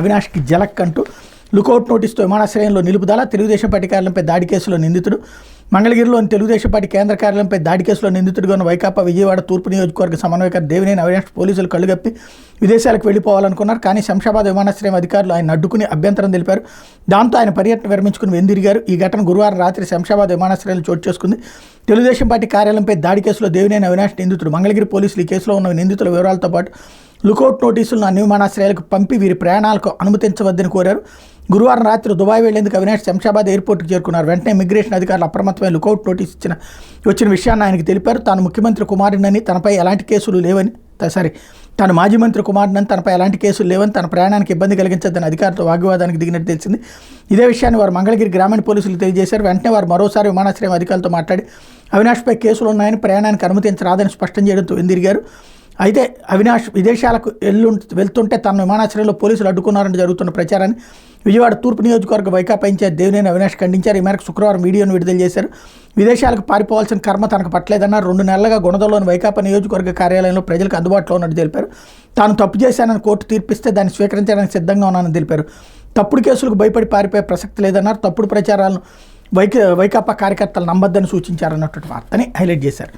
అవినాష్కి జలక్ అంటూ లుకౌట్ నోటీసుతో విమానాశ్రయంలో నిలుపుదల. తెలుగుదేశం పార్టీ కార్యాలయంపై దాడి కేసులో నిందితుడు. మంగళగిరిలోని తెలుగుదేశం పార్టీ కేంద్ర కార్యాలయంపై దాడి కేసులో నిందితుడిగా ఉన్న వైకాపా విజయవాడ తూర్పు నియోజకవర్గ సమన్వయకర్త దేవినేని అవినాష్ పోలీసులు కళ్ళుగప్పి విదేశాలకు వెళ్లిపోవాలనుకున్నారు. కానీ శంషాబాద్ విమానాశ్రయం అధికారులు ఆయన అడ్డుకుని అభ్యంతరం తెలిపారు. దాంతో ఆయన పర్యటన విరమించుకుని వెందిరిగారు. ఈ ఘటన గురువారం రాత్రి శంషాబాద్ విమానాశ్రయంలో చోటు చేసుకుంది. తెలుగుదేశం పార్టీ కార్యాలయంపై దాడి కేసులో దేవినేని అవినాష్ నిందితుడు. మంగళగిరి పోలీసులు ఈ కేసులో ఉన్న నిందితుల వివరాలతో పాటు లుకౌట్ నోటీసులను అన్ని విమానాశ్రయాలకు పంపి వీరి ప్రయాణాలకు అనుమతించవద్దని కోరారు. గురువారం రాత్రి దుబాయ్ వెళ్లేందుకు అవినాష్ శంషాబాద్ ఎయిర్పోర్ట్కి చేరుకున్నారు. వెంటనే ఇమిగ్రేషన్ అధికారులు అప్రమత్తమై లుకౌట్ నోటీస్ వచ్చిన విషయాన్ని ఆయనకు తెలిపారు. తాను ముఖ్యమంత్రి కుమారుడినని తనపై ఎలాంటి కేసులు లేవని తాను మాజీ మంత్రి కుమారుడినని తనపై ఎలాంటి కేసులు లేవని తన ప్రయాణానికి ఇబ్బంది కలిగించద్దని అధికారులతో వాగ్వాదానికి దిగినట్టు తెలిసింది. ఇదే విషయాన్ని వారు మంగళగిరి గ్రామీణ పోలీసులు తెలియజేశారు. వెంటనే వారు మరోసారి విమానాశ్రయం అధికారులతో మాట్లాడి అవినాష్పై కేసులు ఉన్నాయని, ప్రయాణానికి అనుమతించరాదని స్పష్టం చేయడంతో వెందిరిగారు. అయితే అవినాష్ విదేశాలకు వెళ్తుంటే తన విమానాశ్రయంలో పోలీసులు అడ్డుకున్నారని జరుగుతున్న ప్రచారాన్ని విజయవాడ తూర్పు నియోజకవర్గ వైకాపా ఇన్ఛార్జ్ దేవినేని అవినాష్ ఖండించారు. ఈ మేరకు శుక్రవారం వీడియోను విడుదల చేశారు. విదేశాలకు పారిపోవాల్సిన కర్మ తనకు పట్టలేదన్నారు. 2 నెలలుగా గుణదలోని వైకాపా నియోజకవర్గ కార్యాలయంలో ప్రజలకు అందుబాటులో ఉన్నట్టు తెలిపారు. తాను తప్పు చేశానని కోర్టు తీర్పిస్తే దాన్ని స్వీకరించడానికి సిద్ధంగా ఉన్నానని తెలిపారు. తప్పుడు కేసులకు భయపడి పారిపోయే ప్రసక్తి లేదన్నారు. తప్పుడు ప్రచారాలను వైకాపా కార్యకర్తలు నమ్మొద్దని సూచించారన్నటువంటి వార్తని హైలైట్ చేశారు.